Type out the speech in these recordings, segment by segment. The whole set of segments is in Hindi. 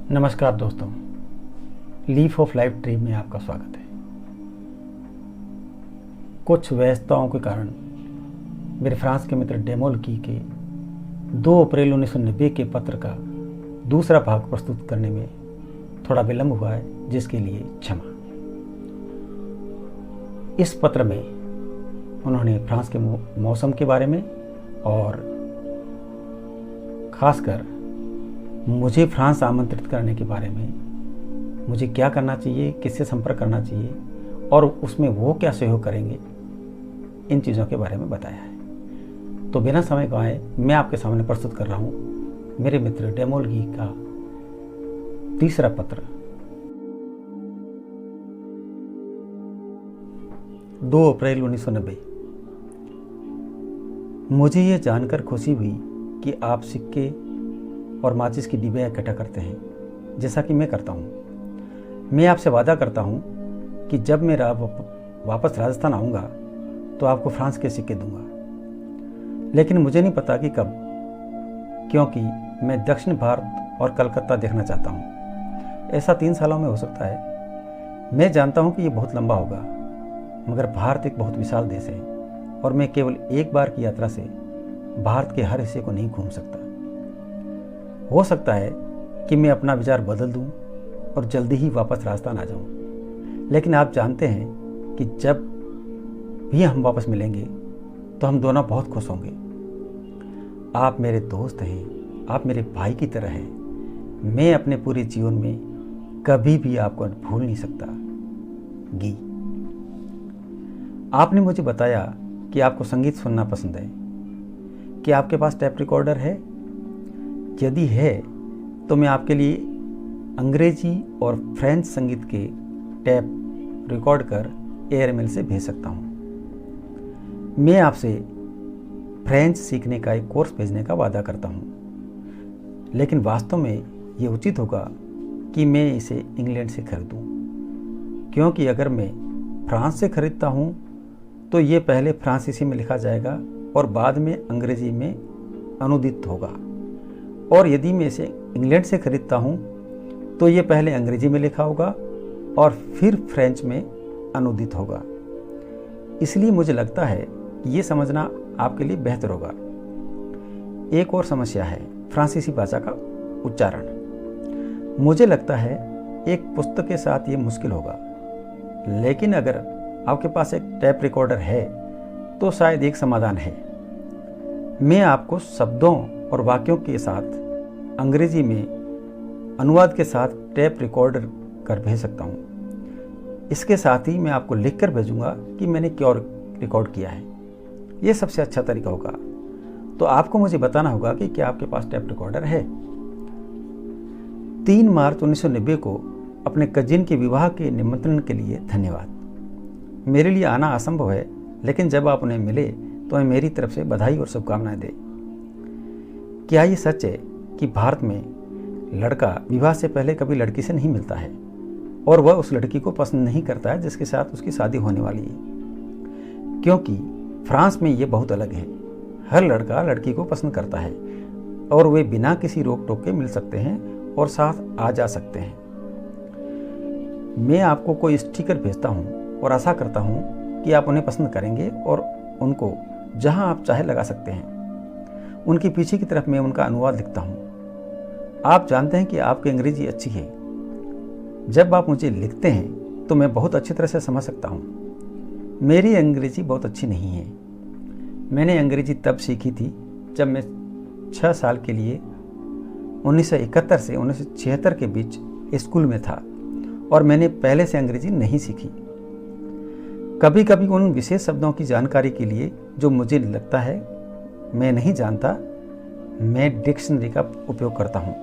नमस्कार दोस्तों, लीफ ऑफ लाइफ ड्रीम में आपका स्वागत है। कुछ व्यस्तताओं के कारण मेरे फ्रांस के मित्र डेमोल्की के 2 अप्रैल 1990 के पत्र का दूसरा भाग प्रस्तुत करने में थोड़ा विलंब हुआ है, जिसके लिए क्षमा। इस पत्र में उन्होंने फ्रांस के मौसम के बारे में और ख़ासकर मुझे फ्रांस आमंत्रित करने के बारे में, मुझे क्या करना चाहिए, किससे संपर्क करना चाहिए और उसमें वो क्या सहयोग करेंगे, इन चीज़ों के बारे में बताया है। तो बिना समय गंवाए मैं आपके सामने प्रस्तुत कर रहा हूँ मेरे मित्र डेमोल्की का तीसरा पत्र। 2 अप्रैल 1990। मुझे ये जानकर खुशी हुई कि आप सिक्के और माचिस की डिब्बियाँ इकट्ठा करते हैं, जैसा कि मैं करता हूँ। मैं आपसे वादा करता हूँ कि जब मैं वापस राजस्थान आऊँगा तो आपको फ्रांस के सिक्के दूंगा, लेकिन मुझे नहीं पता कि कब, क्योंकि मैं दक्षिण भारत और कलकत्ता देखना चाहता हूँ। ऐसा 3 सालों में हो सकता है। मैं जानता हूँ कि ये बहुत लंबा होगा, मगर भारत एक बहुत विशाल देश है और मैं केवल एक बार की यात्रा से भारत के हर हिस्से को नहीं घूम सकता। हो सकता है कि मैं अपना विचार बदल दूं और जल्दी ही वापस राजस्थान आ जाऊं, लेकिन आप जानते हैं कि जब भी हम वापस मिलेंगे तो हम दोनों बहुत खुश होंगे। आप मेरे दोस्त हैं, आप मेरे भाई की तरह हैं। मैं अपने पूरे जीवन में कभी भी आपको भूल नहीं सकता। गी। आपने मुझे बताया कि आपको संगीत सुनना पसंद है। क्या आपके पास टेप रिकॉर्डर है? यदि है तो मैं आपके लिए अंग्रेजी और फ्रेंच संगीत के टैप रिकॉर्ड कर एयरमेल से भेज सकता हूँ। मैं आपसे फ्रेंच सीखने का एक कोर्स भेजने का वादा करता हूँ, लेकिन वास्तव में ये उचित होगा कि मैं इसे इंग्लैंड से खरीदूँ, क्योंकि अगर मैं फ्रांस से खरीदता हूँ तो ये पहले फ्रांसीसी में लिखा जाएगा और बाद में अंग्रेजी में अनुदित होगा, और यदि मैं इसे इंग्लैंड से खरीदता हूँ तो ये पहले अंग्रेजी में लिखा होगा और फिर फ्रेंच में अनुदित होगा। इसलिए मुझे लगता है कि ये समझना आपके लिए बेहतर होगा। एक और समस्या है फ्रांसीसी भाषा का उच्चारण। मुझे लगता है एक पुस्तक के साथ ये मुश्किल होगा, लेकिन अगर आपके पास एक टैप रिकॉर्डर है तो शायद एक समाधान है। मैं आपको शब्दों और वाक्यों के साथ अंग्रेजी में अनुवाद के साथ टैप रिकॉर्डर कर भेज सकता हूँ। इसके साथ ही मैं आपको लिख कर भेजूंगा कि मैंने क्यों रिकॉर्ड किया है। ये सबसे अच्छा तरीका होगा। तो आपको मुझे बताना होगा कि क्या आपके पास टैप रिकॉर्डर है। 3 मार्च 1990 को अपने कजिन के विवाह के निमंत्रण के लिए धन्यवाद। मेरे लिए आना असंभव है, लेकिन जब आप उन्हें मिले तो मेरी तरफ से बधाई और शुभकामनाएं दें। क्या ये सच है कि भारत में लड़का विवाह से पहले कभी लड़की से नहीं मिलता है और वह उस लड़की को पसंद नहीं करता है जिसके साथ उसकी शादी होने वाली है? क्योंकि फ्रांस में ये बहुत अलग है। हर लड़का लड़की को पसंद करता है और वे बिना किसी रोक टोक के मिल सकते हैं और साथ आ जा सकते हैं। मैं आपको कोई स्टिकर भेजता हूँ और आशा करता हूँ कि आप उन्हें पसंद करेंगे और उनको जहाँ आप चाहे लगा सकते हैं। उनके पीछे की तरफ मैं उनका अनुवाद लिखता हूँ। आप जानते हैं कि आपकी अंग्रेजी अच्छी है। जब आप मुझे लिखते हैं तो मैं बहुत अच्छी तरह से समझ सकता हूँ। मेरी अंग्रेजी बहुत अच्छी नहीं है। मैंने अंग्रेजी तब सीखी थी जब मैं 6 साल के लिए 1971 से 1976 के बीच स्कूल में था और मैंने पहले से अंग्रेजी नहीं सीखी। कभी कभी उन विशेष शब्दों की जानकारी के लिए जो मुझे लगता है मैं नहीं जानता, मैं डिक्शनरी का उपयोग करता हूँ।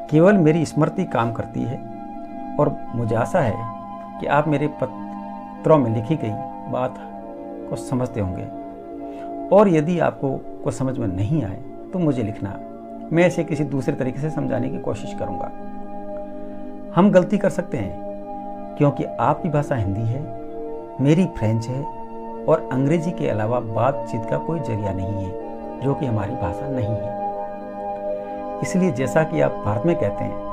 केवल मेरी स्मृति काम करती है और मुझे आशा है कि आप मेरे पत्रों में लिखी गई बात को समझते होंगे, और यदि आपको कुछ समझ में नहीं आए तो मुझे लिखना। मैं इसे किसी दूसरे तरीके से समझाने की कोशिश करूँगा। हम गलती कर सकते हैं क्योंकि आपकी भाषा हिंदी है, मेरी फ्रेंच है और अंग्रेजी के अलावा बातचीत का कोई जरिया नहीं है जो कि हमारी भाषा नहीं है। इसलिए जैसा कि आप भारत में कहते हैं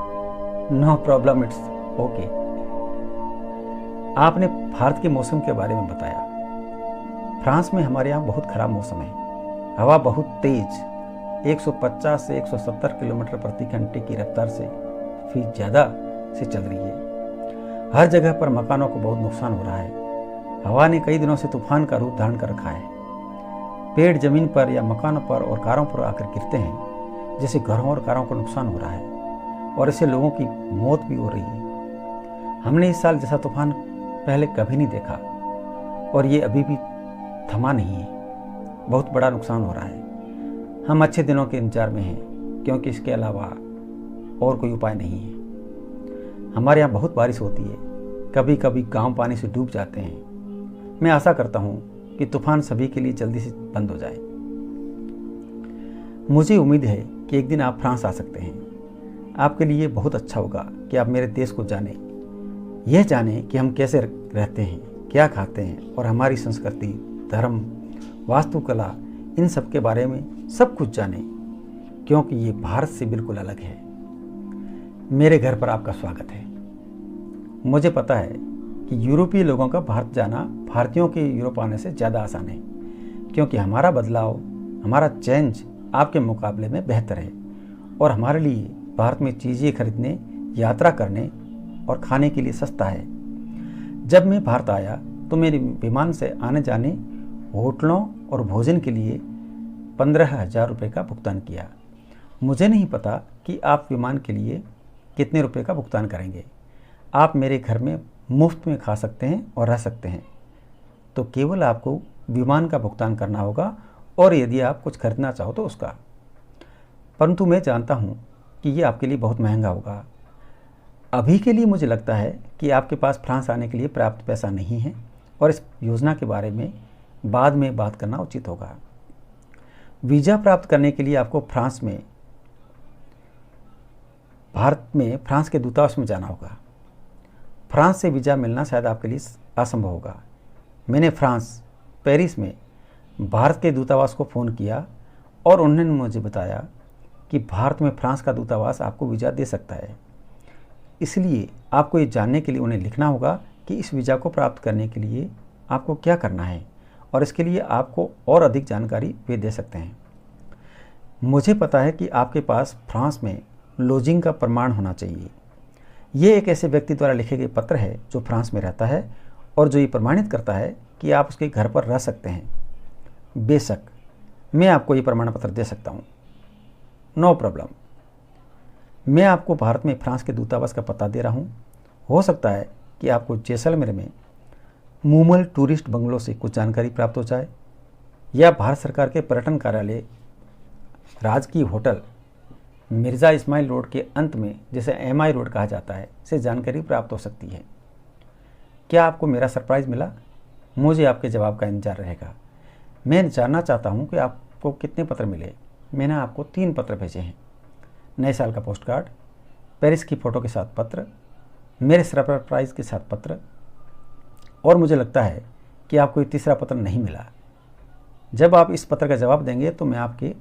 नो प्रॉब्लम, इट्स ओके। आपने भारत के मौसम के बारे में बताया। फ्रांस में हमारे यहाँ बहुत खराब मौसम है। हवा बहुत तेज 150 से 170 किलोमीटर प्रति घंटे की रफ्तार से फीट ज़्यादा से चल रही है। हर जगह पर मकानों को बहुत नुकसान हो रहा है। हवा ने कई दिनों से तूफान का रूप धारण कर रखा है। पेड़ जमीन पर या मकानों पर और कारों पर आकर गिरते हैं, जिससे घरों और कारों को नुकसान हो रहा है और इससे लोगों की मौत भी हो रही है। हमने इस साल जैसा तूफान पहले कभी नहीं देखा और ये अभी भी थमा नहीं है। बहुत बड़ा नुकसान हो रहा है। हम अच्छे दिनों के इंतजार में हैं, क्योंकि इसके अलावा और कोई उपाय नहीं है। हमारे यहाँ बहुत बारिश होती है। कभी कभी गांव पानी से डूब जाते हैं। मैं आशा करता हूँ कि तूफान सभी के लिए जल्दी से बंद हो जाए। मुझे उम्मीद है कि एक दिन आप फ्रांस आ सकते हैं। आपके लिए बहुत अच्छा होगा कि आप मेरे देश को जानें, यह जानें कि हम कैसे रहते हैं, क्या खाते हैं और हमारी संस्कृति, धर्म, वास्तुकला, इन सब के बारे में सब कुछ जानें, क्योंकि ये भारत से बिल्कुल अलग है। मेरे घर पर आपका स्वागत है। मुझे पता है कि यूरोपीय लोगों का भारत जाना भारतीयों के यूरोप आने से ज़्यादा आसान है, क्योंकि हमारा बदलाव, हमारा चेंज आपके मुकाबले में बेहतर है और हमारे लिए भारत में चीज़ें खरीदने, यात्रा करने और खाने के लिए सस्ता है। जब मैं भारत आया तो मेरे विमान से आने जाने, होटलों और भोजन के लिए 15,000 रुपये का भुगतान किया। मुझे नहीं पता कि आप विमान के लिए कितने रुपए का भुगतान करेंगे। आप मेरे घर में मुफ्त में खा सकते हैं और रह सकते हैं, तो केवल आपको विमान का भुगतान करना होगा और यदि आप कुछ खरीदना चाहो तो उसका। परंतु मैं जानता हूँ कि ये आपके लिए बहुत महंगा होगा। अभी के लिए मुझे लगता है कि आपके पास फ्रांस आने के लिए पर्याप्त पैसा नहीं है और इस योजना के बारे में बाद में बात करना उचित होगा। वीज़ा प्राप्त करने के लिए आपको भारत में फ्रांस के दूतावास में जाना होगा। फ्रांस से वीज़ा मिलना शायद आपके लिए असंभव होगा। मैंने पेरिस में भारत के दूतावास को फ़ोन किया और उन्होंने मुझे बताया कि भारत में फ्रांस का दूतावास आपको वीज़ा दे सकता है। इसलिए आपको ये जानने के लिए उन्हें लिखना होगा कि इस वीज़ा को प्राप्त करने के लिए आपको क्या करना है और इसके लिए आपको और अधिक जानकारी वे दे सकते हैं। मुझे पता है कि आपके पास फ्रांस में लॉजिंग का प्रमाण होना चाहिए। ये एक ऐसे व्यक्ति द्वारा लिखे गए पत्र है जो फ्रांस में रहता है और जो ये प्रमाणित करता है कि आप उसके घर पर रह सकते हैं। बेशक मैं आपको ये प्रमाण पत्र दे सकता हूँ, नो प्रॉब्लम। मैं आपको भारत में फ्रांस के दूतावास का पता दे रहा हूँ। हो सकता है कि आपको जैसलमेर में मूमल टूरिस्ट बंगलों से कुछ जानकारी प्राप्त हो जाए या भारत सरकार के पर्यटन कार्यालय राजकीय होटल मिर्ज़ा इस्माइल रोड के अंत में, जिसे MI रोड कहा जाता है, से जानकारी प्राप्त हो सकती है। क्या आपको मेरा सरप्राइज़ मिला? मुझे आपके जवाब का इंतजार रहेगा। मैं जानना चाहता हूँ कि आपको कितने पत्र मिले। मैंने आपको 3 पत्र भेजे हैं। नए साल का पोस्ट कार्ड, पेरिस की फ़ोटो के साथ पत्र, मेरे सरप्राइज़ के साथ पत्र, और मुझे लगता है कि आपको ये तीसरा पत्र नहीं मिला। जब आप इस पत्र का जवाब देंगे तो मैं आपके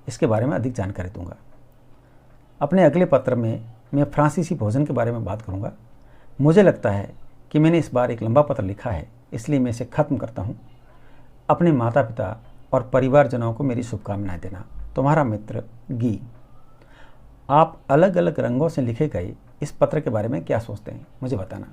इसके बारे में अधिक जानकारी दूंगा। अपने अगले पत्र में मैं फ्रांसीसी भोजन के बारे में बात करूंगा। मुझे लगता है कि मैंने इस बार एक लंबा पत्र लिखा है, इसलिए मैं इसे ख़त्म करता हूं। अपने माता पिता और परिवारजनों को मेरी शुभकामनाएं देना। तुम्हारा मित्र गी। आप अलग अलग रंगों से लिखे गए इस पत्र के बारे में क्या सोचते हैं, मुझे बताना।